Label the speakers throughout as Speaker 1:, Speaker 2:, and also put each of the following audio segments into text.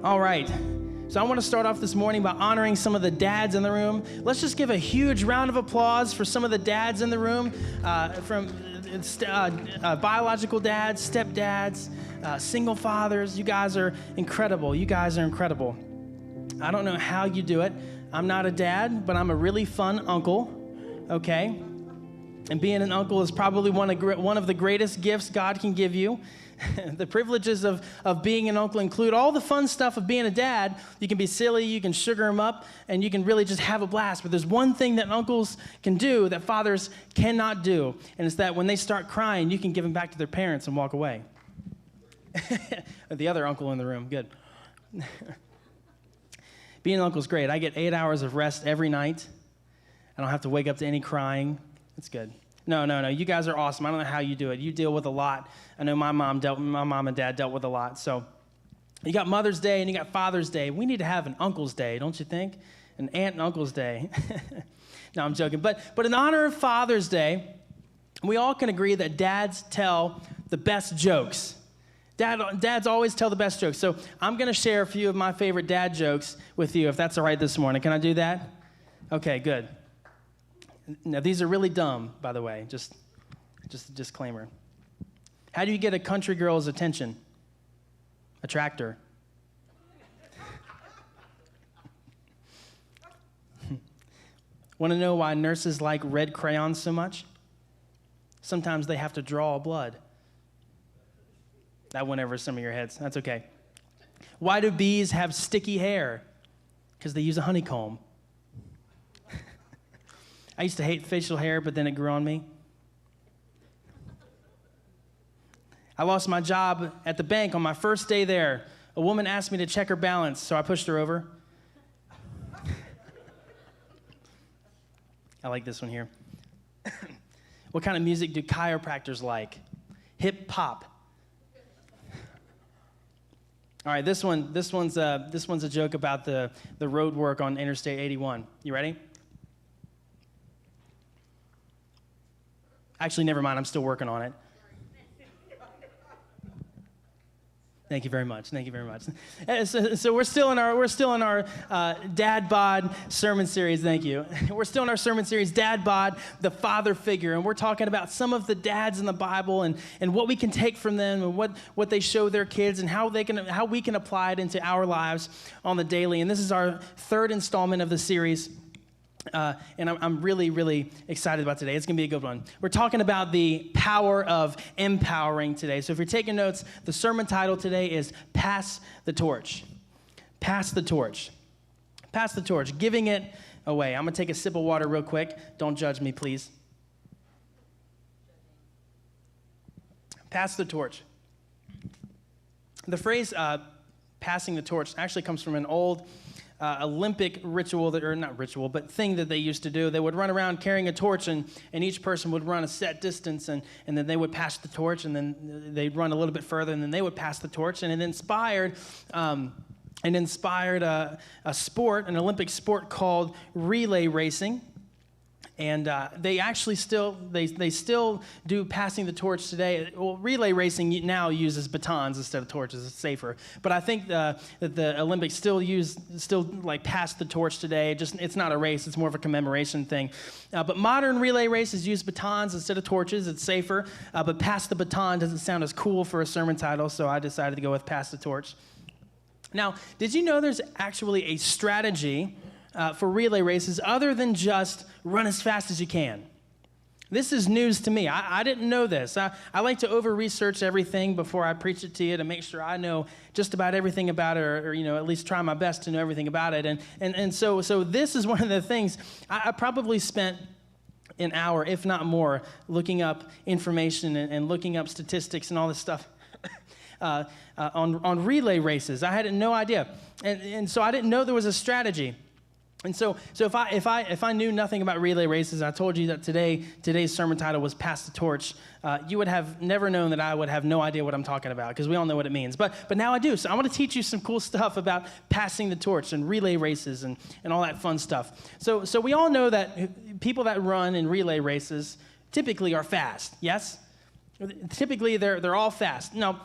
Speaker 1: All right. So I want to start off this morning by honoring some of the dads in the room. Let's just give a huge round of applause for some of the dads in the room, from biological dads, stepdads, single fathers. You guys are incredible. You guys are incredible. I don't know how you do it. I'm not a dad, but I'm a really fun uncle, okay? And being an uncle is probably one of the greatest gifts God can give you. The privileges of being an uncle include all the fun stuff of being a dad. You can be silly, you can sugar them up, and you can really just have a blast. But there's one thing that uncles can do that fathers cannot do, and it's that when they start crying, you can give them back to their parents and walk away. The other uncle in the room, good. Being an uncle is great. I get 8 hours of rest every night. I don't have to wake up to any crying. It's good. No. You guys are awesome. I don't know how you do it. You deal with a lot. I know my mom and dad dealt with a lot. So you got Mother's Day and you got Father's Day. We need to have an Uncle's Day, don't you think? An Aunt and Uncle's Day. No, I'm joking. But in honor of Father's Day, we all can agree that dads tell the best jokes. Dads always tell the best jokes. So I'm going to share a few of my favorite dad jokes with you, if that's all right this morning. Can I do that? Okay, good. Now, these are really dumb, by the way, just a disclaimer. How do you get a country girl's attention? A tractor. Want to know why nurses like red crayons so much? Sometimes they have to draw blood. That went over some of your heads. That's okay. Why do bees have sticky hair? Because they use a honeycomb. I used to hate facial hair, but then it grew on me. I lost my job at the bank on my first day there. A woman asked me to check her balance, so I pushed her over. I like this one here. What kind of music do chiropractors like? Hip hop. All right, this one's a joke about the road work on Interstate 81. You ready? Actually, never mind. I'm still working on it. Thank you very much. So we're still in our Dad Bod sermon series. Thank you. We're still in our sermon series, Dad Bod, the father figure, and we're talking about some of the dads in the Bible and what we can take from them and what they show their kids and how we can apply it into our lives on the daily. And this is our third installment of the series. And I'm really, really excited about today. It's going to be a good one. We're talking about the power of empowering today. So if you're taking notes, the sermon title today is Pass the Torch. Pass the torch. Pass the torch. Giving it away. I'm going to take a sip of water real quick. Don't judge me, please. Pass the torch. The phrase passing the torch actually comes from an old Olympic ritual, but thing that they used to do. They would run around carrying a torch, and each person would run a set distance, and then they would pass the torch, and then they'd run a little bit further, and then they would pass the torch, and it inspired a sport, an Olympic sport called relay racing. And they actually still do passing the torch today. Well, relay racing now uses batons instead of torches. It's safer. But I think that the Olympics still pass the torch today. It's not a race. It's more of a commemoration thing. But modern relay races use batons instead of torches. It's safer. But pass the baton doesn't sound as cool for a sermon title, so I decided to go with pass the torch. Now, did you know there's actually a strategy for relay races other than just run as fast as you can? This is news to me. I didn't know this. I like to over-research everything before I preach it to you to make sure I know just about everything about it, or at least try my best to know everything about it. And so this is one of the things. I probably spent an hour, if not more, looking up information and looking up statistics and all this stuff on relay races. I had no idea. And so I didn't know there was a strategy. And so if I knew nothing about relay races, I told you that today's sermon title was Pass the Torch, you would have never known that I would have no idea what I'm talking about, because we all know what it means. But now I do. So I want to teach you some cool stuff about passing the torch and relay races and all that fun stuff. So we all know that people that run in relay races typically are fast, yes? Typically they're all fast. Now,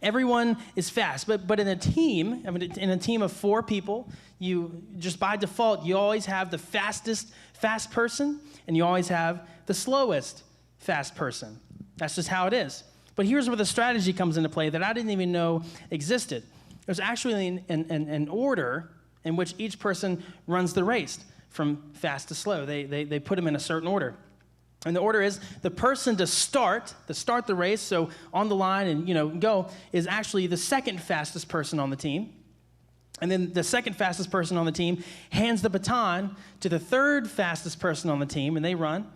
Speaker 1: everyone is fast, but in a team, in a team of 4 people, you just by default, you always have the fastest fast person, and you always have the slowest fast person. That's just how it is. But here's where the strategy comes into play that I didn't even know existed. There's actually an order in which each person runs the race from fast to slow. They put them in a certain order. And the order is the person to start the race, so on the line and go, is actually the second fastest person on the team. And then the second fastest person on the team hands the baton to the third fastest person on the team, and they run.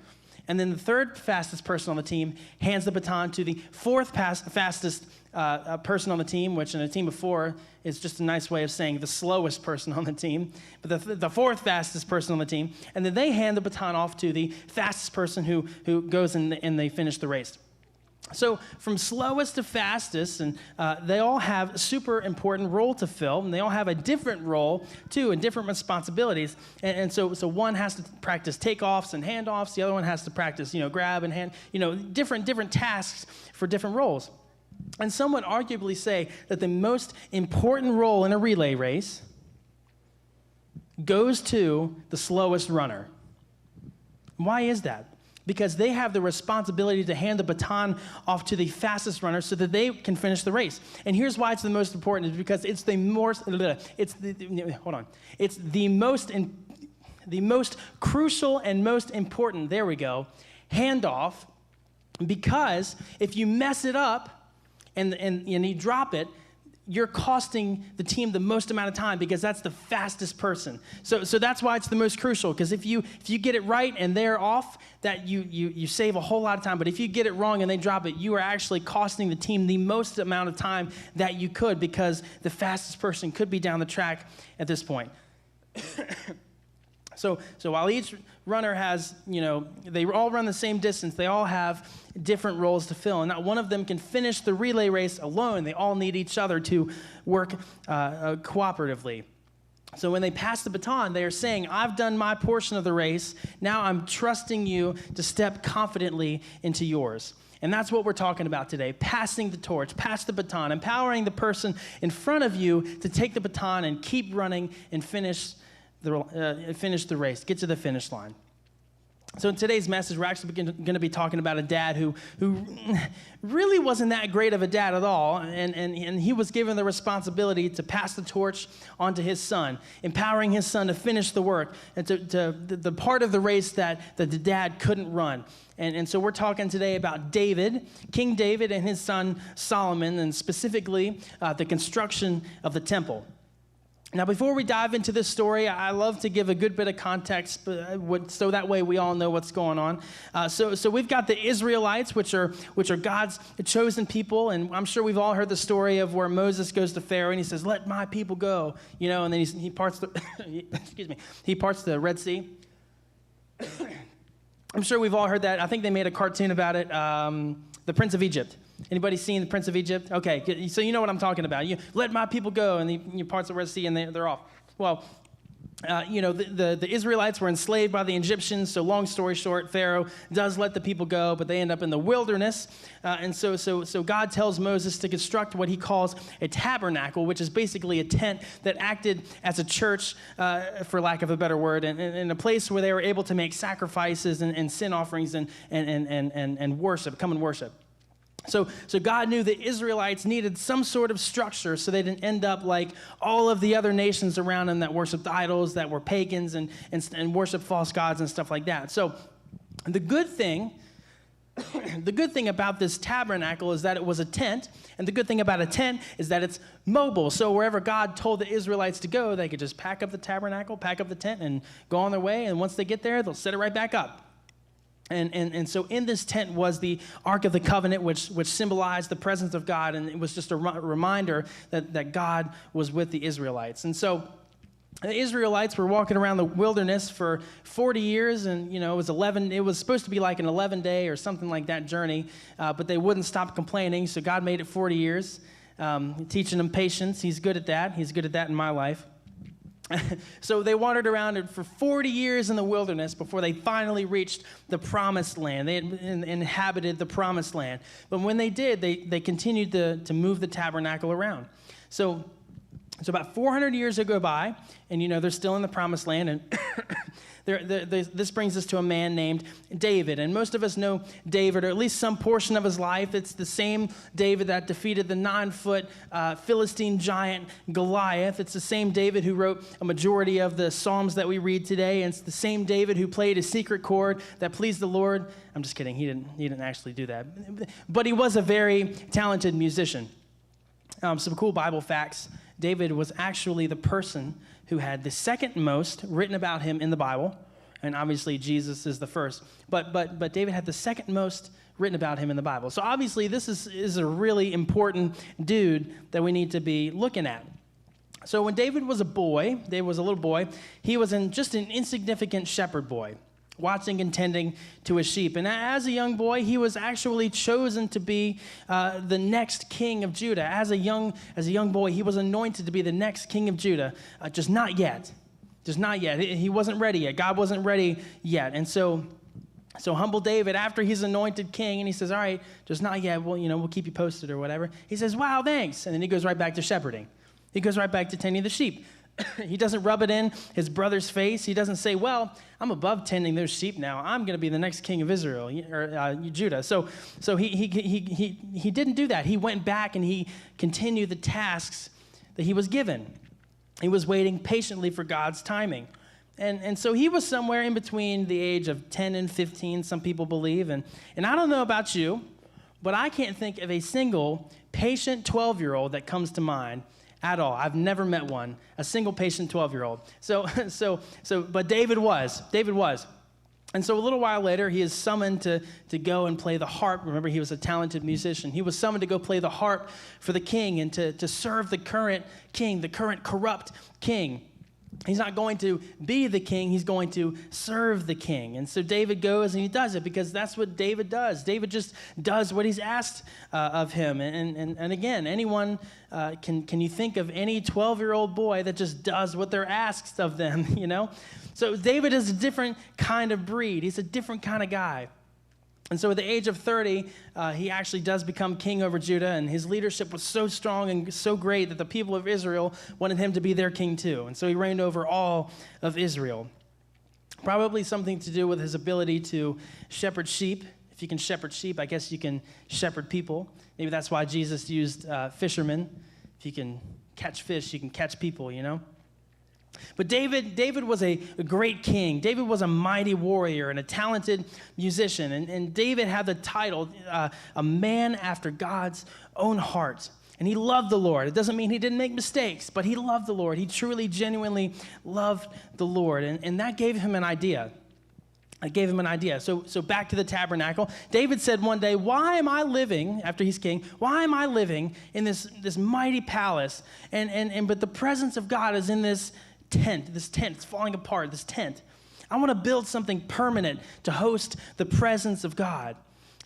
Speaker 1: And then the third fastest person on the team hands the baton to the fourth fastest person on the team, which in a team of 4 is just a nice way of saying the slowest person on the team, but the fourth fastest person on the team. And then they hand the baton off to the fastest person who goes and they finish the race. So from slowest to fastest, and they all have a super important role to fill, and they all have a different role too, and different responsibilities. And so one has to practice takeoffs and handoffs. The other one has to practice, grab and hand, different tasks for different roles. And some would arguably say that the most important role in a relay race goes to the slowest runner. Why is that? Because they have the responsibility to hand the baton off to the fastest runner so that they can finish the race. And here's why it's the most important, is because it's the most crucial and most important, there we go, handoff, because if you mess it up and you drop it, you're costing the team the most amount of time because that's the fastest person. So that's why it's the most crucial, because if you get it right and they're off, that you save a whole lot of time. But if you get it wrong and they drop it, you are actually costing the team the most amount of time that you could, because the fastest person could be down the track at this point. So while each runner has, they all run the same distance, they all have different roles to fill, and not one of them can finish the relay race alone. They all need each other to work cooperatively. So when they pass the baton, they are saying, I've done my portion of the race, now I'm trusting you to step confidently into yours. And that's what we're talking about today, passing the torch, pass the baton, empowering the person in front of you to take the baton and keep running and finish the race, get to the finish line. So in today's message, we're actually going to be talking about a dad who really wasn't that great of a dad at all, and he was given the responsibility to pass the torch on to his son, empowering his son to finish the work, and to the part of the race that the dad couldn't run. And so we're talking today about David, King David, and his son Solomon, and specifically the construction of the temple. Now, before we dive into this story, I love to give a good bit of context so that way we all know what's going on. So we've got the Israelites, which are God's chosen people, and I'm sure we've all heard the story of where Moses goes to Pharaoh and he says, "Let my people go," and then he parts the he parts the Red Sea. I'm sure we've all heard that. I think they made a cartoon about it, The Prince of Egypt. Anybody seen The Prince of Egypt? Okay, so you know what I'm talking about. You let my people go, and he parts the Red Sea, and they're off. Well, the Israelites were enslaved by the Egyptians, so long story short, Pharaoh does let the people go, but they end up in the wilderness. And so God tells Moses to construct what he calls a tabernacle, which is basically a tent that acted as a church, for lack of a better word, and a place where they were able to make sacrifices and sin offerings and worship, come and worship. So God knew the Israelites needed some sort of structure so they didn't end up like all of the other nations around them that worshiped idols, that were pagans and worshiped false gods and stuff like that. So the good thing about this tabernacle is that it was a tent, and the good thing about a tent is that it's mobile. So wherever God told the Israelites to go, they could just pack up the tabernacle, pack up the tent, and go on their way, and once they get there, they'll set it right back up. And so in this tent was the Ark of the Covenant, which symbolized the presence of God, and it was just a reminder that God was with the Israelites. And so the Israelites were walking around the wilderness for 40 years, and it was supposed to be like an 11-day or something like that journey, but they wouldn't stop complaining, so God made it 40 years, teaching them patience. He's good at that. He's good at that in my life. So they wandered around for 40 years in the wilderness before they finally reached the promised land. They had inhabited the promised land. But when they did, they continued to move the tabernacle around. So about 400 years go by, and they're still in the promised land, and this brings us to a man named David. And most of us know David, or at least some portion of his life. It's the same David that defeated the 9-foot Philistine giant Goliath. It's the same David who wrote a majority of the Psalms that we read today. And it's the same David who played a secret chord that pleased the Lord. I'm just kidding. He didn't actually do that. But he was a very talented musician. Some cool Bible facts. David was actually the person who had the second most written about him in the Bible, and obviously Jesus is the first. But David had the second most written about him in the Bible. So obviously this is a really important dude that we need to be looking at. So when David was a little boy, he was just an insignificant shepherd boy, watching and tending to his sheep. And as a young boy, he was actually chosen to be the next king of Judah. As a young boy, he was anointed to be the next king of Judah, just not yet. He wasn't ready yet. God wasn't ready yet. And so humble David, after he's anointed king, and he says, all right, just not yet. Well, we'll keep you posted or whatever. He says, wow, thanks. And then he goes right back to shepherding. He goes right back to tending the sheep. He doesn't rub it in his brother's face. He doesn't say, well, I'm above tending those sheep now. I'm going to be the next king of Israel, or Judah. So he didn't do that. He went back and he continued the tasks that he was given. He was waiting patiently for God's timing. And so he was somewhere in between the age of 10 and 15, some people believe. And I don't know about you, but I can't think of a single patient 12-year-old that comes to mind at all. I've never met one, a single patient 12-year-old. But David was. And so a little while later, he is summoned to go and play the harp. Remember, he was a talented musician. He was summoned to go play the harp for the king and to serve the current king, the current corrupt king. He's not going to be the king. He's going to serve the king. And so David goes and he does it because that's what David does. David just does what he's asked of him. And again, anyone, can you think of any 12-year-old boy that just does what they're asked of them, So David is a different kind of breed. He's a different kind of guy. And so at the age of 30, he actually does become king over Judah, and his leadership was so strong and so great that the people of Israel wanted him to be their king too. And so he reigned over all of Israel. Probably something to do with his ability to shepherd sheep. If you can shepherd sheep, I guess you can shepherd people. Maybe that's why Jesus used fishermen. If you can catch fish, you can catch people, But David was a great king. David was a mighty warrior and a talented musician. And David had the title, a man after God's own heart. And he loved the Lord. It doesn't mean he didn't make mistakes, but he loved the Lord. He truly, genuinely loved the Lord. And that gave him an idea. So back to the tabernacle. David said one day, why am I living, after he's king, why am I living in this mighty palace? But the presence of God is in this tent, it's falling apart, this tent. I want to build something permanent to host the presence of God.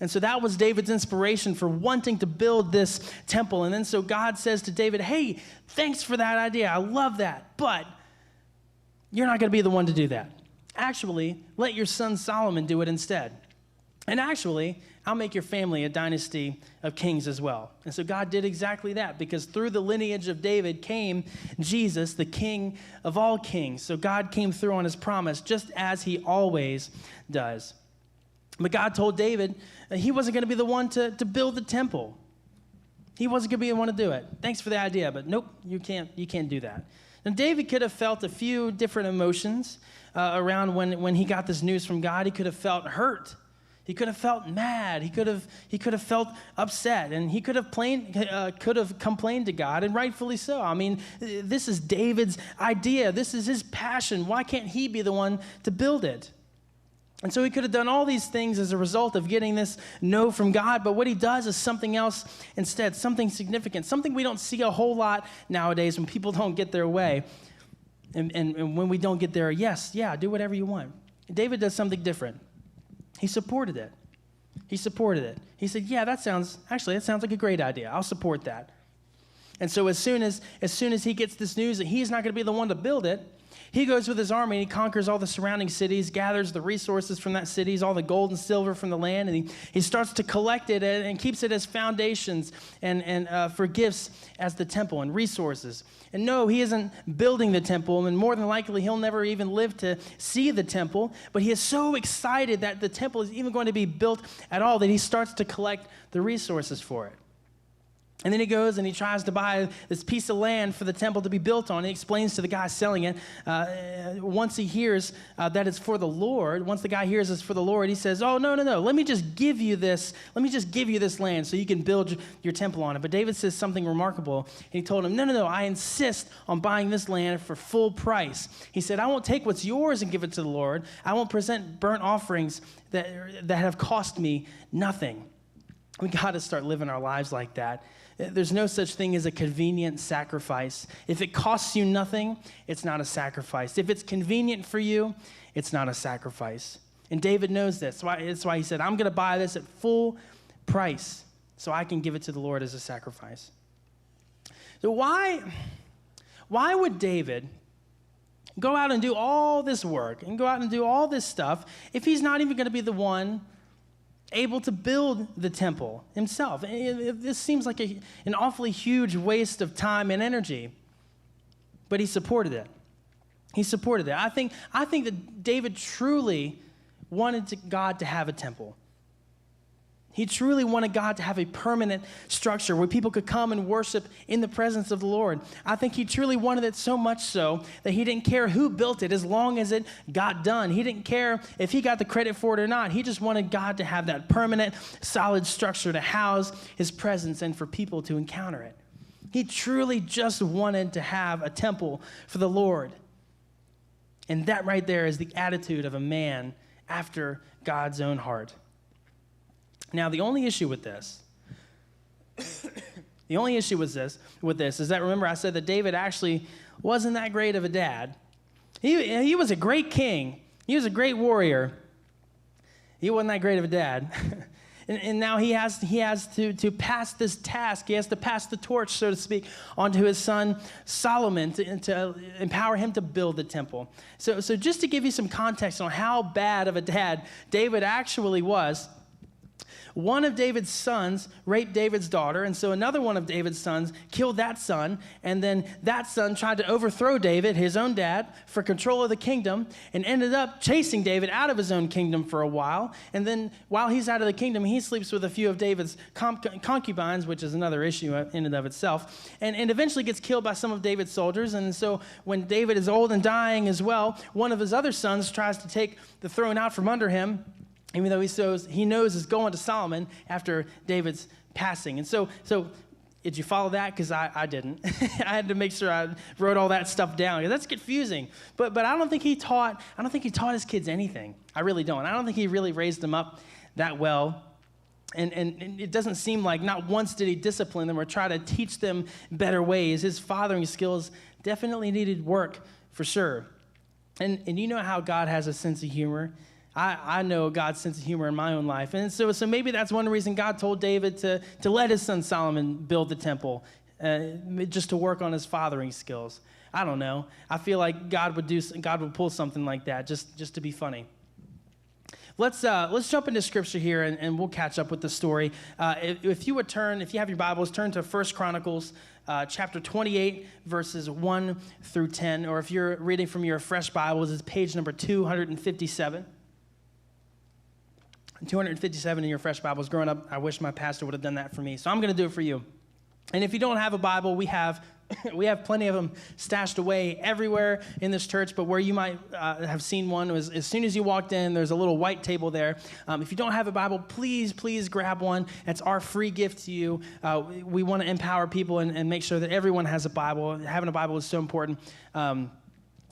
Speaker 1: And so that was David's inspiration for wanting to build this temple. And then so God says to David, hey, thanks for that idea. I love that. But you're not going to be the one to do that. Actually, let your son Solomon do it instead. And actually, I'll make your family a dynasty of kings as well. And so God did exactly that, because through the lineage of David came Jesus, the King of all kings. So God came through on his promise, just as he always does. But God told David that he wasn't going to be the one to build the temple. He wasn't going to be the one to do it. Thanks for the idea, but nope, you can't do that. And David could have felt a few different emotions around when he got this news from God. He could have felt hurt. He could have felt mad. He could have felt upset, and he could have complained to God, and rightfully so. I mean, this is David's idea. This is his passion. Why can't he be the one to build it? And so he could have done all these things as a result of getting this no from God, but what he does is something else instead, something significant, something we don't see a whole lot nowadays when people don't get their way. And when we don't get there, do whatever you want. David does something different. He supported it. He said, that sounds like a great idea. I'll support that. And so as soon as he gets this news that he's not going to be the one to build it, he goes with his army and he conquers all the surrounding cities, gathers the resources from that cities, all the gold and silver from the land, and he starts to collect it and keeps it as foundations and for gifts as the temple and resources. And no, he isn't building the temple, and more than likely he'll never even live to see the temple, but he is so excited that the temple is even going to be built at all that he starts to collect the resources for it. And then he goes and he tries to buy this piece of land for the temple to be built on. He explains to the guy selling it. Once he hears that it's for the Lord, once the guy hears it's for the Lord, he says, oh, no. Let me just give you this. Let me just give you this land so you can build your temple on it. But David says something remarkable. And he told him, no. I insist on buying this land for full price. He said, I won't take what's yours and give it to the Lord. I won't present burnt offerings that have cost me nothing. We got to start living our lives like that. There's no such thing as a convenient sacrifice. If it costs you nothing, it's not a sacrifice. If it's convenient for you, it's not a sacrifice. And David knows this. That's why he said, I'm going to buy this at full price so I can give it to the Lord as a sacrifice. So why would David go out and do all this work and go out and do all this stuff if he's not even going to be the one able to build the temple himself? This seems like an awfully huge waste of time and energy, but he supported it. He supported it. I think that David truly wanted God to have a temple. He truly wanted God to have a permanent structure where people could come and worship in the presence of the Lord. I think he truly wanted it so much so that he didn't care who built it as long as it got done. He didn't care if he got the credit for it or not. He just wanted God to have that permanent, solid structure to house his presence and for people to encounter it. He truly just wanted to have a temple for the Lord. And that right there is the attitude of a man after God's own heart. Now, the only issue with this is that, remember I said that David actually wasn't that great of a dad. He was a great king. He was a great warrior. He wasn't that great of a dad. And now he has to pass this task. He has to pass the torch, so to speak, onto his son Solomon to empower him to build the temple. So just to give you some context on how bad of a dad David actually was, one of David's sons raped David's daughter, and so another one of David's sons killed that son, and then that son tried to overthrow David, his own dad, for control of the kingdom, and ended up chasing David out of his own kingdom for a while. And then while he's out of the kingdom, he sleeps with a few of David's concubines, which is another issue in and of itself, and eventually gets killed by some of David's soldiers. And so when David is old and dying as well, one of his other sons tries to take the throne out from under him, even though he knows is going to Solomon after David's passing. And so did you follow that? Because I didn't. I had to make sure I wrote all that stuff down. That's confusing. But I don't think he taught his kids anything. I really don't. I don't think he really raised them up that well. And it doesn't seem like not once did he discipline them or try to teach them better ways. His fathering skills definitely needed work for sure. And you know how God has a sense of humor. I know God's sense of humor in my own life. And so maybe that's one reason God told David to let his son Solomon build the temple, just to work on his fathering skills. I don't know. I feel like God would pull something like that just to be funny. Let's jump into scripture here and we'll catch up with the story. If you have your Bibles, turn to 1 Chronicles chapter 28, verses 1 through 10. Or if you're reading from your fresh Bibles, it's page number 257. 257 in your fresh Bibles. Growing up, I wish my pastor would have done that for me. So I'm going to do it for you. And if you don't have a Bible, we have plenty of them stashed away everywhere in this church, but where you might have seen one was as soon as you walked in, there's a little white table there. If you don't have a Bible, please grab one. It's our free gift to you. We want to empower people and make sure that everyone has a Bible. Having a Bible is so important.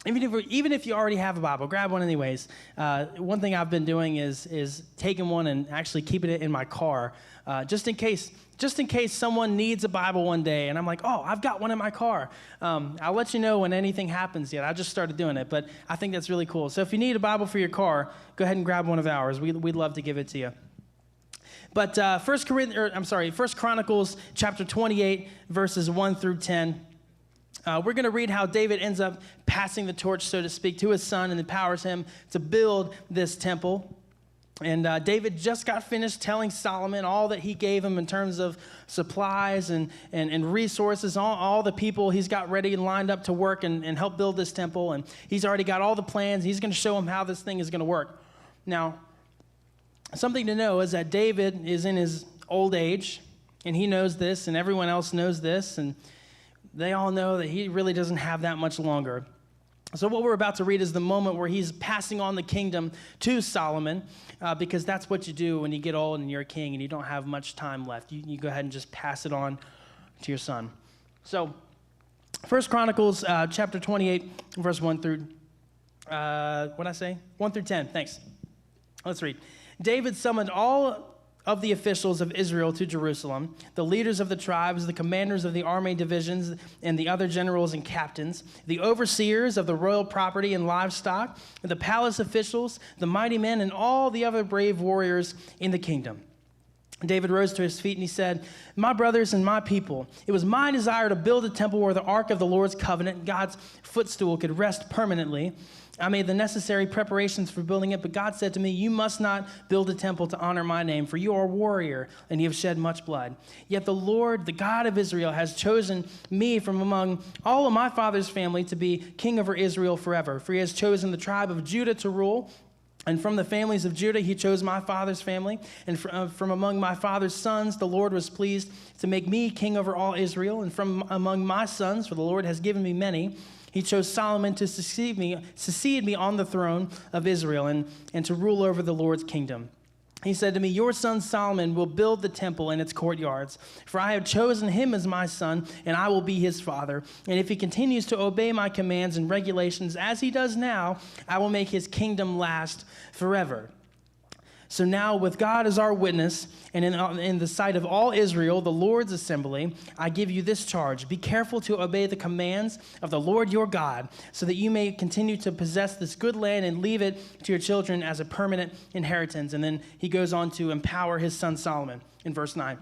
Speaker 1: Even if you already have a Bible, grab one anyways. One thing I've been doing is taking one and actually keeping it in my car, just in case someone needs a Bible one day, and I'm like, oh, I've got one in my car. I'll let you know when anything happens yet. I just started doing it, but I think that's really cool. So if you need a Bible for your car, go ahead and grab one of ours. We'd love to give it to you. But First Chronicles chapter 28, verses 1 through 10. We're going to read how David ends up passing the torch, so to speak, to his son and empowers him to build this temple. And David just got finished telling Solomon all that he gave him in terms of supplies and resources, all the people he's got ready and lined up to work and help build this temple. And he's already got all the plans. He's going to show him how this thing is going to work. Now, something to know is that David is in his old age, and he knows this, and everyone else knows this, and they all know that he really doesn't have that much longer. So what we're about to read is the moment where he's passing on the kingdom to Solomon, because that's what you do when you get old and you're a king and you don't have much time left. You go ahead and just pass it on to your son. So 1 Chronicles chapter 28, verse 1 through, 1 through 10. Thanks. Let's read. David summoned all of the officials of Israel to Jerusalem, the leaders of the tribes, the commanders of the army divisions, and the other generals and captains, the overseers of the royal property and livestock, the palace officials, the mighty men, and all the other brave warriors in the kingdom. David rose to his feet and he said, "My brothers and my people, it was my desire to build a temple where the ark of the Lord's covenant, God's footstool, could rest permanently. I made the necessary preparations for building it, but God said to me, 'You must not build a temple to honor my name, for you are a warrior, and you have shed much blood. Yet the Lord, the God of Israel, has chosen me from among all of my father's family to be king over Israel forever. For he has chosen the tribe of Judah to rule, and from the families of Judah he chose my father's family. And from among my father's sons the Lord was pleased to make me king over all Israel. And from among my sons, for the Lord has given me many, he chose Solomon to succeed me on the throne of Israel and to rule over the Lord's kingdom. He said to me, your son Solomon will build the temple and its courtyards, for I have chosen him as my son, and I will be his father. And if he continues to obey my commands and regulations as he does now, I will make his kingdom last forever. So now, with God as our witness, and in the sight of all Israel, the Lord's assembly, I give you this charge. Be careful to obey the commands of the Lord your God, so that you may continue to possess this good land and leave it to your children as a permanent inheritance." And then he goes on to empower his son Solomon in verse 9.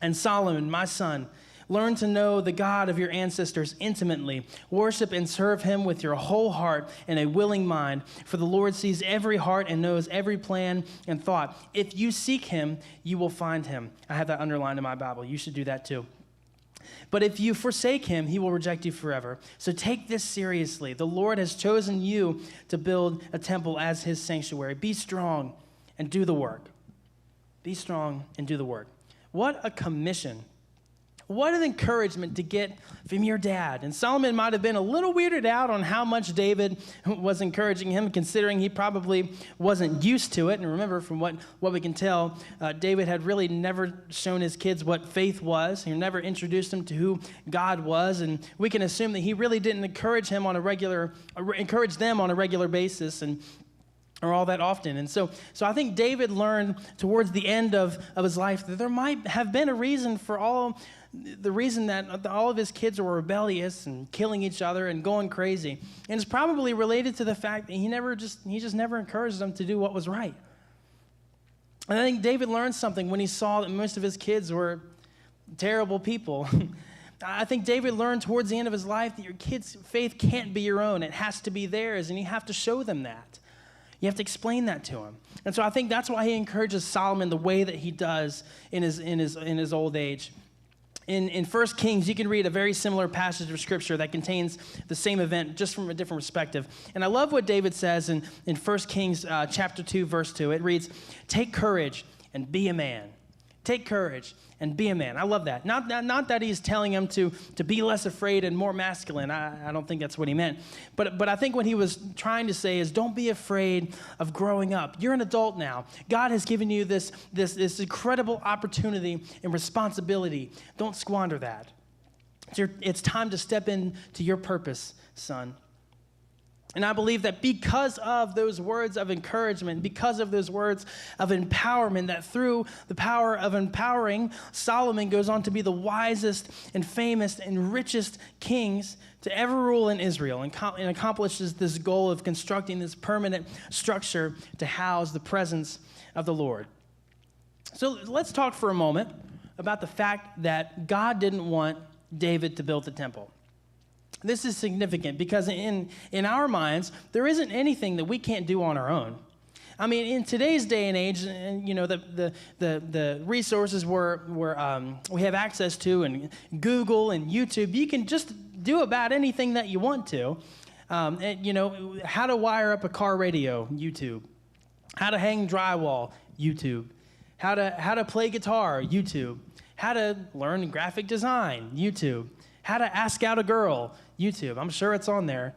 Speaker 1: "And Solomon, my son, learn to know the God of your ancestors intimately. Worship and serve him with your whole heart and a willing mind. For the Lord sees every heart and knows every plan and thought. If you seek him, you will find him." I have that underlined in my Bible. You should do that too. "But if you forsake him, he will reject you forever. So take this seriously. The Lord has chosen you to build a temple as his sanctuary. Be strong and do the work." Be strong and do the work. What a commission. What an encouragement to get from your dad. And Solomon might have been a little weirded out on how much David was encouraging him, considering he probably wasn't used to it. And remember, from what we can tell, David had really never shown his kids what faith was. He never introduced them to who God was. And we can assume that he really didn't encourage them on a regular basis or all that often. And so I think David learned towards the end of his life that there might have been a reason for the reason that all of his kids were rebellious and killing each other and going crazy. And it's probably related to the fact that he just never encouraged them to do what was right. And I think David learned something when he saw that most of his kids were terrible people. I think David learned towards the end of his life that your kids' faith can't be your own. It has to be theirs, and you have to show them that. You have to explain that to him. And so I think that's why he encourages Solomon the way that he does in his old age. In 1 Kings, you can read a very similar passage of Scripture that contains the same event, just from a different perspective. And I love what David says in 1 Kings chapter 2, verse 2. It reads, "Take courage and be a man." Take courage and be a man. I love that. Not that he's telling him to be less afraid and more masculine. I don't think that's what he meant. But I think what he was trying to say is, don't be afraid of growing up. You're an adult now. God has given you this incredible opportunity and responsibility. Don't squander that. It's time to step into your purpose, son. And I believe that because of those words of encouragement, because of those words of empowerment, that through the power of empowering, Solomon goes on to be the wisest and famous and richest kings to ever rule in Israel, and accomplishes this goal of constructing this permanent structure to house the presence of the Lord. So let's talk for a moment about the fact that God didn't want David to build the temple. This is significant because in our minds, there isn't anything that we can't do on our own. I mean, in today's day and age, and you know, the resources we have access to, and Google and YouTube, you can just do about anything that you want to. And, you know, how to wire up a car radio, YouTube. How to hang drywall, YouTube. How to play guitar, YouTube. How to learn graphic design, YouTube. How to ask out a girl, YouTube. I'm sure it's on there.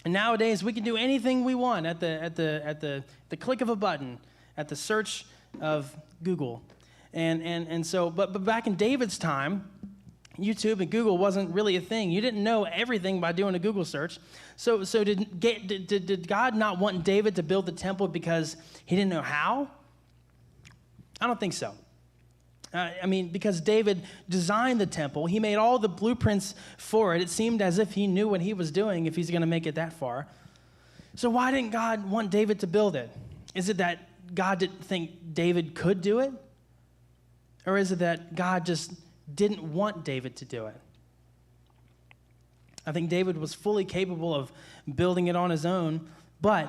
Speaker 1: And nowadays, we can do anything we want at the click of a button, at the search of Google. And so, but back in David's time, YouTube and Google wasn't really a thing. You didn't know everything by doing a Google search. So did God not want David to build the temple because he didn't know how? I don't think so. I mean, because David designed the temple, he made all the blueprints for it. It seemed as if he knew what he was doing if he's going to make it that far. So why didn't God want David to build it? Is it that God didn't think David could do it? Or is it that God just didn't want David to do it? I think David was fully capable of building it on his own, but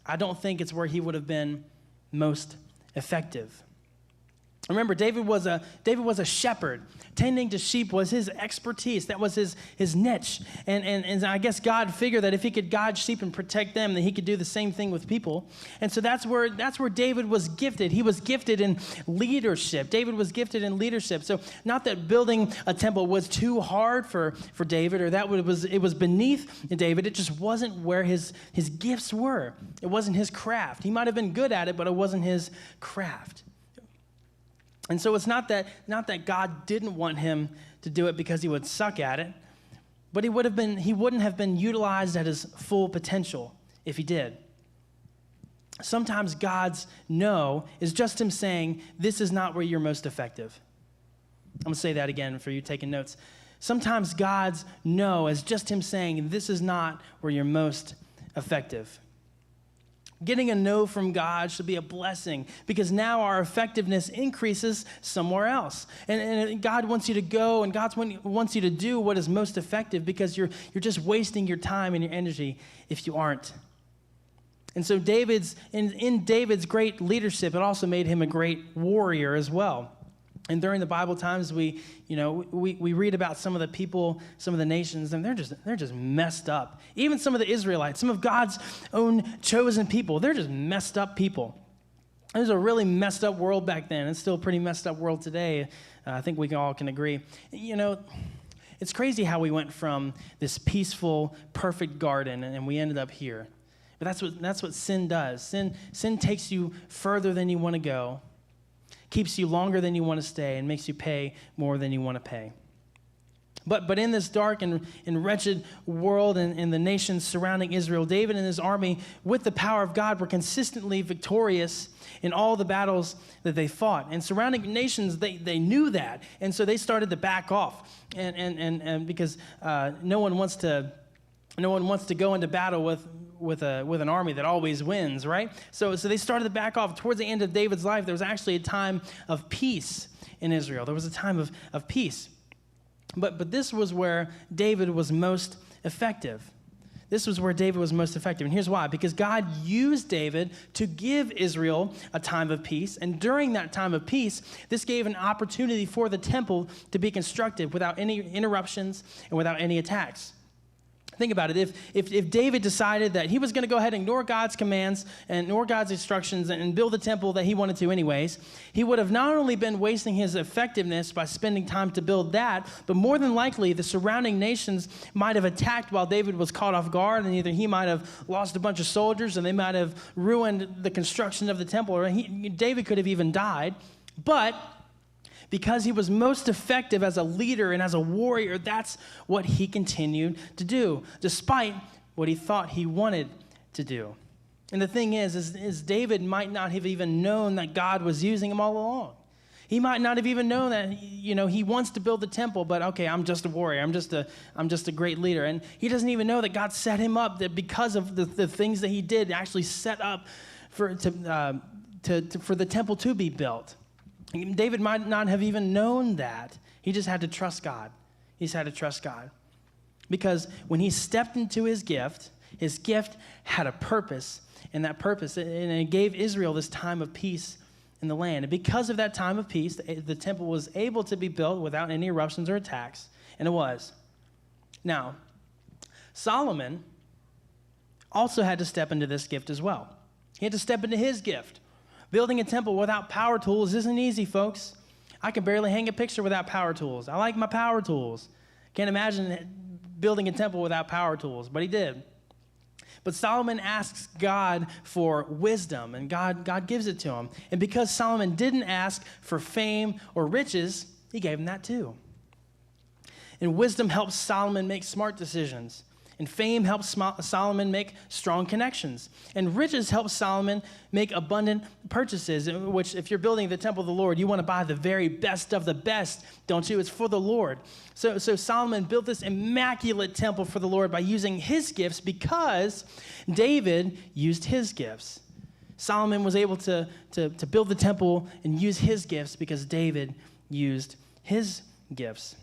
Speaker 1: I don't think it's where he would have been most effective. Remember, David was a shepherd. Tending to sheep was his expertise. That was his niche. And I guess God figured that if he could guide sheep and protect them, then he could do the same thing with people. And so that's where David was gifted. He was gifted in leadership. David was gifted in leadership. So not that building a temple was too hard for David, or that it was beneath David. It just wasn't where his gifts were. It wasn't his craft. He might have been good at it, but it wasn't his craft. And so it's not that God didn't want him to do it because he would suck at it, but he wouldn't have been utilized at his full potential if he did. Sometimes God's no is just him saying, this is not where you're most effective. I'm going to say that again for you taking notes. Sometimes God's no is just him saying, this is not where you're most effective. Getting a no from God should be a blessing because now our effectiveness increases somewhere else. And God wants you to go, and God wants you to do what is most effective because you're just wasting your time and your energy if you aren't. And so in David's great leadership, it also made him a great warrior as well. And during the Bible times, we read about some of the people, some of the nations, and they're just messed up. Even some of the Israelites, some of God's own chosen people, they're just messed up people. It was a really messed up world back then. It's still a pretty messed up world today. I think we all can agree. You know, it's crazy how we went from this peaceful, perfect garden, and we ended up here. But that's what sin does. Sin takes you further than you want to go, keeps you longer than you want to stay, and makes you pay more than you want to pay. But in this dark and wretched world and the nations surrounding Israel, David and his army, with the power of God, were consistently victorious in all the battles that they fought. And surrounding nations, they knew that, and so they started to back off. And because no one wants to go into battle with an army that always wins, right? So they started to back off. Towards the end of David's life, there was actually a time of peace in Israel. There was a time of peace. But this was where David was most effective. This was where David was most effective. And here's why. Because God used David to give Israel a time of peace. And during that time of peace, this gave an opportunity for the temple to be constructed without any interruptions and without any attacks. Think about it. If David decided that he was going to go ahead and ignore God's commands and ignore God's instructions and build the temple that he wanted to anyways, he would have not only been wasting his effectiveness by spending time to build that, but more than likely the surrounding nations might have attacked while David was caught off guard, and either he might have lost a bunch of soldiers and they might have ruined the construction of the temple, or David could have even died. But because he was most effective as a leader and as a warrior, that's what he continued to do, despite what he thought he wanted to do. And the thing is David might not have even known that God was using him all along. He might not have even known that, he wants to build the temple, but okay, I'm just a warrior. I'm just a great leader. And he doesn't even know that God set him up, that because of the things that he did, actually set up for the temple to be built. David might not have even known that. He just had to trust God. He just had to trust God. Because when he stepped into his gift had a purpose, and that purpose, and it gave Israel this time of peace in the land. And because of that time of peace, the temple was able to be built without any eruptions or attacks, and it was. Now, Solomon also had to step into this gift as well. He had to step into his gift. Building a temple without power tools isn't easy, folks. I can barely hang a picture without power tools. I like my power tools. Can't imagine building a temple without power tools, but he did. But Solomon asks God for wisdom, and God gives it to him. And because Solomon didn't ask for fame or riches, he gave him that too. And wisdom helps Solomon make smart decisions. And fame helps Solomon make strong connections. And riches help Solomon make abundant purchases, which if you're building the temple of the Lord, you want to buy the very best of the best, don't you? It's for the Lord. So Solomon built this immaculate temple for the Lord by using his gifts because David used his gifts. Solomon was able to build the temple and use his gifts because David used his gifts.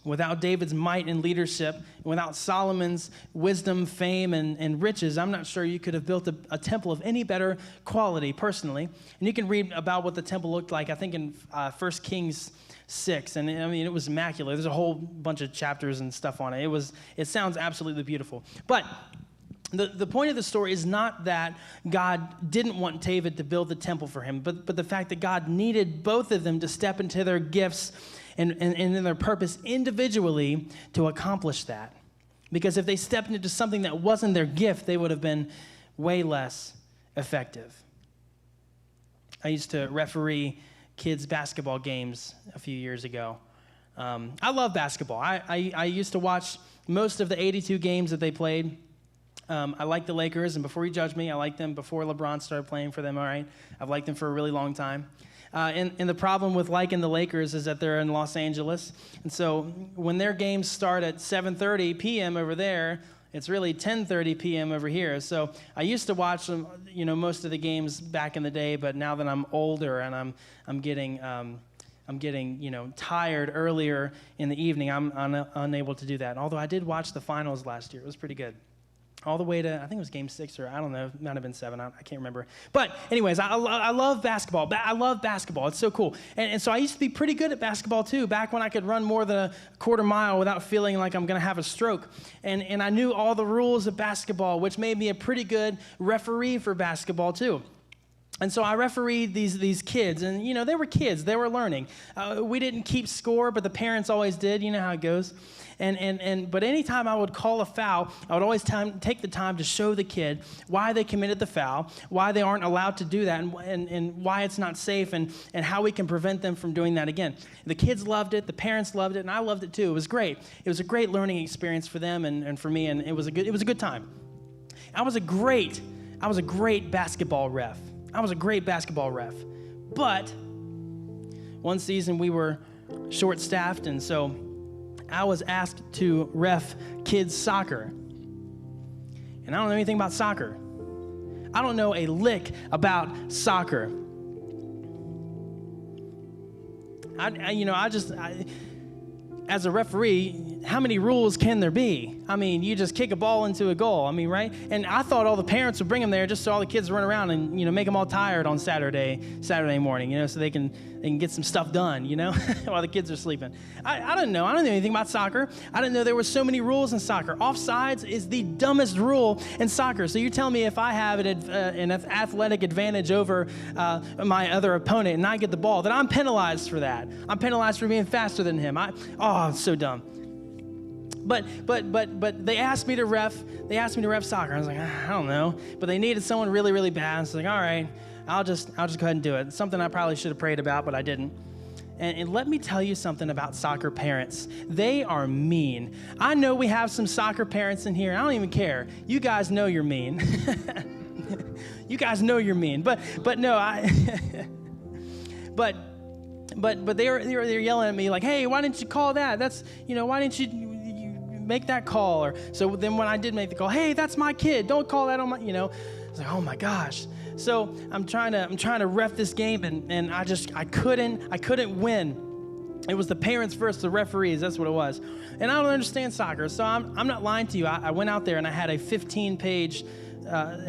Speaker 1: Without David's might and leadership, without Solomon's wisdom, fame, and riches, I'm not sure you could have built a temple of any better quality, personally. And you can read about what the temple looked like, I think, in 1 Kings 6. And, I mean, it was immaculate. There's a whole bunch of chapters and stuff on it. It sounds absolutely beautiful. But the point of the story is not that God didn't want David to build the temple for him, but the fact that God needed both of them to step into their gifts and in their purpose individually to accomplish that. Because if they stepped into something that wasn't their gift, they would have been way less effective. I used to referee kids' basketball games a few years ago. I love basketball. I used to watch most of the 82 games that they played. I like the Lakers, and before you judge me, I liked them before LeBron started playing for them, all right? I've liked them for a really long time. And the problem with liking the Lakers is that they're in Los Angeles. And so when their games start at 7:30 p.m. over there, it's really 10:30 p.m. over here. So I used to watch them, most of the games back in the day, but now that I'm older and I'm getting tired earlier in the evening, I'm unable to do that. Although I did watch the finals last year. It was pretty good. All the way to, I think it was game 6, or I don't know, it might have been 7, I can't remember. But anyways, I love basketball. I love basketball. It's so cool. And so I used to be pretty good at basketball too, back when I could run more than a quarter mile without feeling like I'm going to have a stroke. And I knew all the rules of basketball, which made me a pretty good referee for basketball too. And so I refereed these kids, and they were kids, they were learning. We didn't keep score, but the parents always did. You know how it goes. But anytime I would call a foul, I would always take the time to show the kid why they committed the foul, why they aren't allowed to do that, and why it's not safe, and how we can prevent them from doing that again. The kids loved it, the parents loved it, and I loved it too. It was great. It was a great learning experience for them and for me, and it was a good time. I was a great basketball ref. But one season we were short-staffed, and so I was asked to ref kids' soccer. And I don't know anything about soccer. I don't know a lick about soccer. As a referee, how many rules can there be? I mean, you just kick a ball into a goal. I mean, right? And I thought all the parents would bring them there just so all the kids run around and, make them all tired on Saturday morning, so they can get some stuff done, while the kids are sleeping. I don't know. I don't know anything about soccer. I didn't know there were so many rules in soccer. Offsides is the dumbest rule in soccer. So you're telling me if I have an athletic advantage over my other opponent and I get the ball, that I'm penalized for that. I'm penalized for being faster than him. It's so dumb. But they asked me to ref soccer. I was like, I don't know. But they needed someone really, really bad. I was like, all right, I'll just go ahead and do it. Something I probably should have prayed about, but I didn't. And let me tell you something about soccer parents. They are mean. I know we have some soccer parents in here. I don't even care. You guys know you're mean. You guys know you're mean. But no, But they're yelling at me like, hey, why didn't you call that? That's, why didn't you make that call? Or so then when I did make the call, hey, that's my kid. Don't call that on my, I was like, oh my gosh. So I'm trying to ref this game, and I couldn't win. It was the parents versus the referees. That's what it was. And I don't understand soccer, so I'm not lying to you. I went out there and I had a 15-page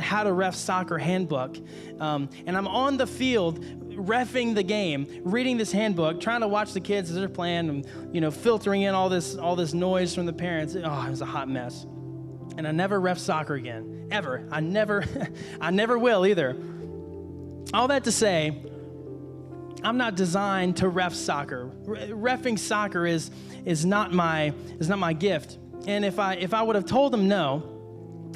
Speaker 1: how to ref soccer handbook, and I'm on the field reffing the game, reading this handbook, trying to watch the kids as they're playing, and filtering in all this noise from the parents. Oh, it was a hot mess. And I never ref soccer again, ever. I never will either. All that to say, I'm not designed to ref soccer. Reffing soccer is not my gift. And if I would have told them no,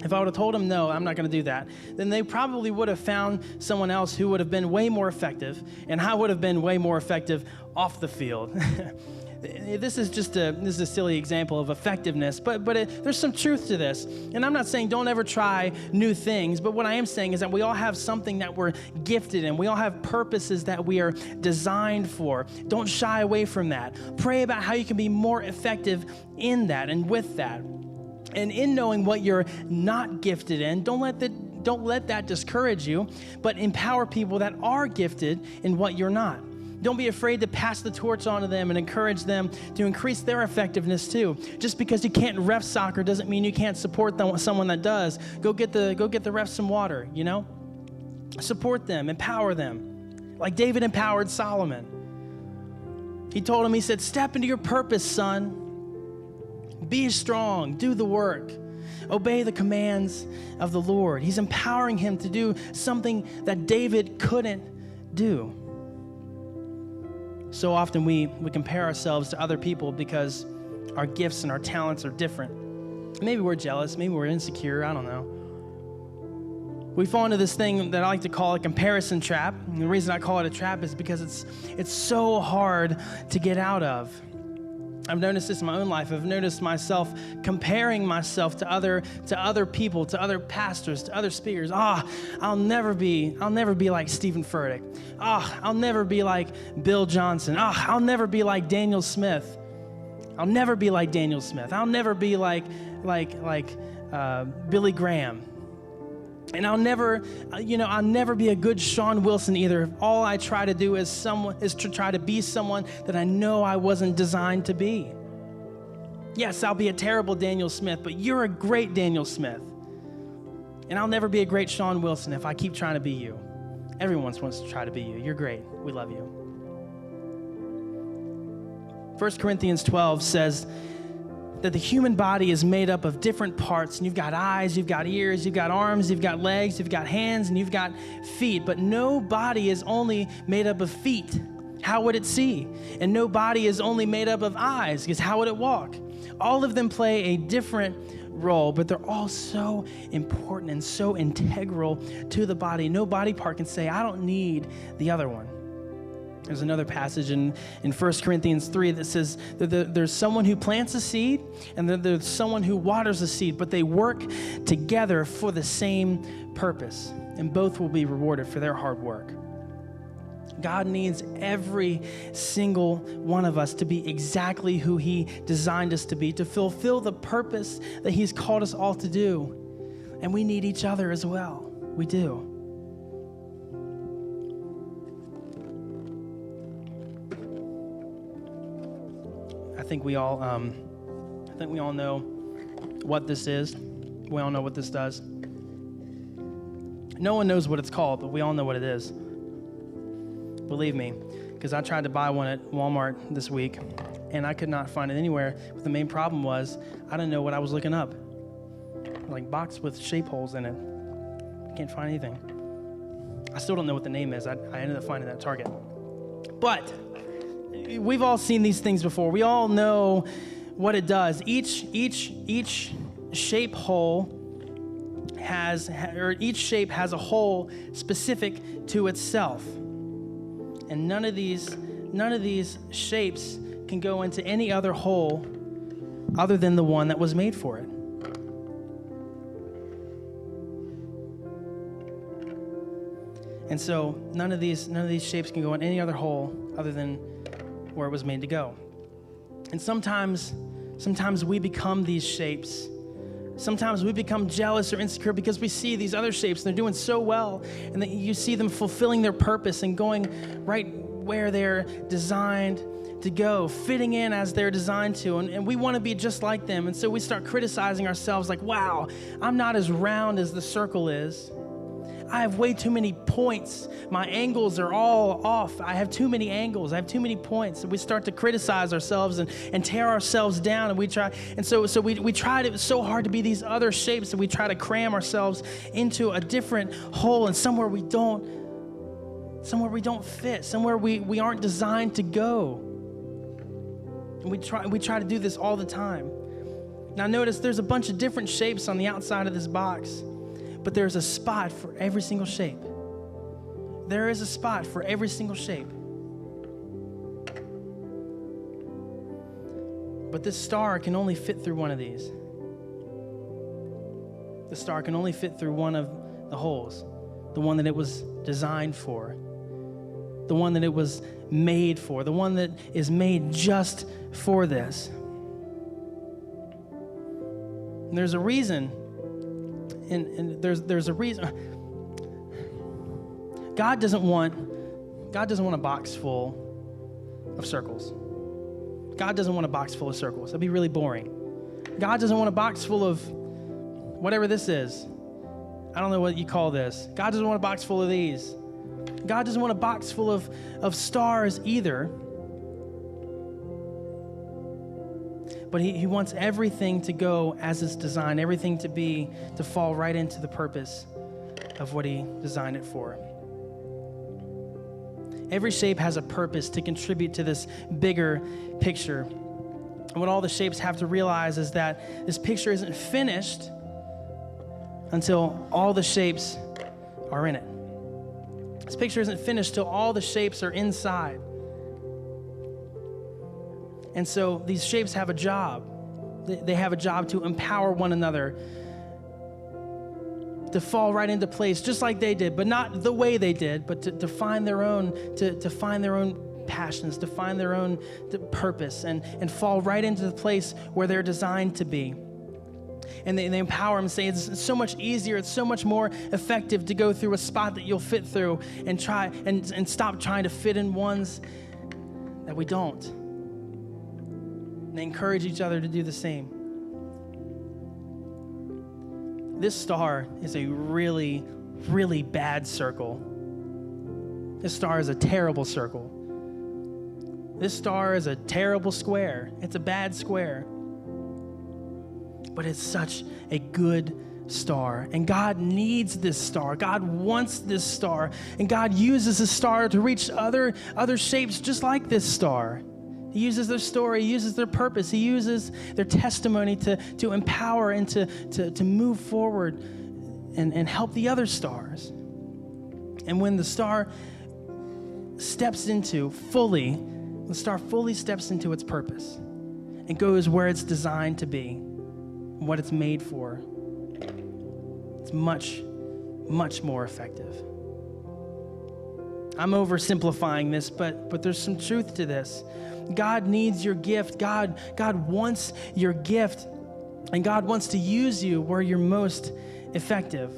Speaker 1: I'm not going to do that, then they probably would have found someone else who would have been way more effective, and I would have been way more effective off the field. This is a silly example of effectiveness, but there's some truth to this. And I'm not saying don't ever try new things, but what I am saying is that we all have something that we're gifted in. We all have purposes that we are designed for. Don't shy away from that. Pray about how you can be more effective in that and with that. And in knowing what you're not gifted in, don't let that discourage you, but empower people that are gifted in what you're not. Don't be afraid to pass the torch on to them and encourage them to increase their effectiveness too. Just because you can't ref soccer doesn't mean you can't support someone that does. Go get the refs some water, Support them, empower them. Like David empowered Solomon. He said, step into your purpose, son. Be strong, do the work. Obey the commands of the Lord. He's empowering him to do something that David couldn't do. So often we compare ourselves to other people because our gifts and our talents are different. Maybe we're jealous, maybe we're insecure, I don't know. We fall into this thing that I like to call a comparison trap. And the reason I call it a trap is because it's so hard to get out of. I've noticed this in my own life. I've noticed myself comparing myself to other people, to other pastors, to other speakers. I'll never be like Stephen Furtick. I'll never be like Bill Johnson. I'll never be like Daniel Smith. I'll never be like Daniel Smith. I'll never be like Billy Graham. And I'll never be a good Shaun Wilson either. If all I try to do is to try to be someone that I know I wasn't designed to be. Yes, I'll be a terrible Daniel Smith, but you're a great Daniel Smith. And I'll never be a great Shaun Wilson if I keep trying to be you. Everyone wants to try to be you. You're great. We love you. 1 Corinthians 12 says that the human body is made up of different parts, and you've got eyes, you've got ears, you've got arms, you've got legs, you've got hands, and you've got feet, but no body is only made up of feet. How would it see? And no body is only made up of eyes, because how would it walk? All of them play a different role, but they're all so important and so integral to the body. No body part can say, I don't need the other one. There's another passage in 1 Corinthians 3 that says that there's someone who plants a seed and there's someone who waters a seed, but they work together for the same purpose, and both will be rewarded for their hard work. God needs every single one of us to be exactly who he designed us to be, to fulfill the purpose that he's called us all to do. And we need each other as well. We do. I think we all know what this is. We all know what this does. No one knows what it's called, but we all know what it is. Believe me, because I tried to buy one at Walmart this week, and I could not find it anywhere. But the main problem was I didn't know what I was looking up. Like box with shape holes in it. I can't find anything. I still don't know what the name is. I ended up finding that at Target. But we've all seen these things before. We all know what it does. Each shape hole each shape has a hole specific to itself. And none of these shapes can go into any other hole other than the one that was made for it. And so none of these shapes can go in any other hole other than where it was made to go. And sometimes we become these shapes Sometimes we become jealous or insecure because we see these other shapes and they're doing so well, and that you see them fulfilling their purpose and going right where they're designed to go, fitting in as they're designed to, and we want to be just like them. And so we start criticizing ourselves like, wow, I'm not as round as the circle is. I have way too many points. My angles are all off. I have too many angles. I have too many points. And we start to criticize ourselves and tear ourselves down. And we try so hard to be these other shapes, and we try to cram ourselves into a different hole, and somewhere we don't fit, somewhere we aren't designed to go. And we try to do this all the time. Now notice there's a bunch of different shapes on the outside of this box, but there's a spot for every single shape. There is a spot for every single shape. But this star can only fit through one of these. The star can only fit through one of the holes, the one that it was designed for, the one that it was made for, the one that is made just for this. And there's a reason, and there's a reason. God doesn't want a box full of circles. God doesn't want a box full of circles. That'd be really boring. God doesn't want a box full of whatever this is. I don't know what you call this. God doesn't want a box full of these. God doesn't want a box full of stars either. But he wants everything to go as it's designed, everything to fall right into the purpose of what he designed it for. Every shape has a purpose to contribute to this bigger picture. And what all the shapes have to realize is that this picture isn't finished until all the shapes are in it. This picture isn't finished till all the shapes are inside. And so these shapes have a job. They have a job to empower one another, to fall right into place just like they did, but not the way they did, but to find their own, to find their own passions, to find their own purpose, and fall right into the place where they're designed to be. And they empower them, say it's so much easier, it's so much more effective to go through a spot that you'll fit through and try and stop trying to fit in ones that we don't. And they encourage each other to do the same. This star is a really, really bad circle. This star is a terrible circle. This star is a terrible square. It's a bad square. But it's such a good star. And God needs this star. God wants this star. And God uses this star to reach other shapes just like this star. He uses their story, he uses their purpose, he uses their testimony to empower and to move forward and help the other stars. And when the star fully steps into its purpose and goes where it's designed to be, what it's made for, it's much, much more effective. I'm oversimplifying this, but there's some truth to this. God needs your gift. God wants your gift, and God wants to use you where you're most effective.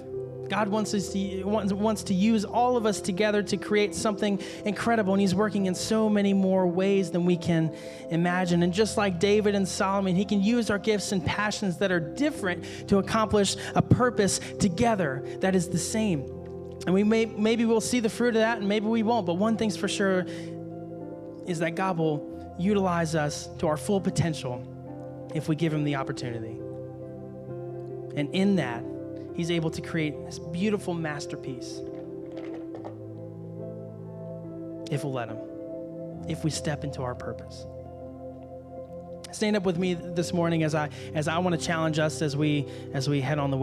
Speaker 1: God wants to use all of us together to create something incredible, and he's working in so many more ways than we can imagine. And just like David and Solomon, he can use our gifts and passions that are different to accomplish a purpose together that is the same. And maybe we'll see the fruit of that, and maybe we won't. But one thing's for sure is that God will utilize us to our full potential if we give him the opportunity. And in that, he's able to create this beautiful masterpiece if we'll let him, if we step into our purpose. Stand up with me this morning as I want to challenge us as we head on the way.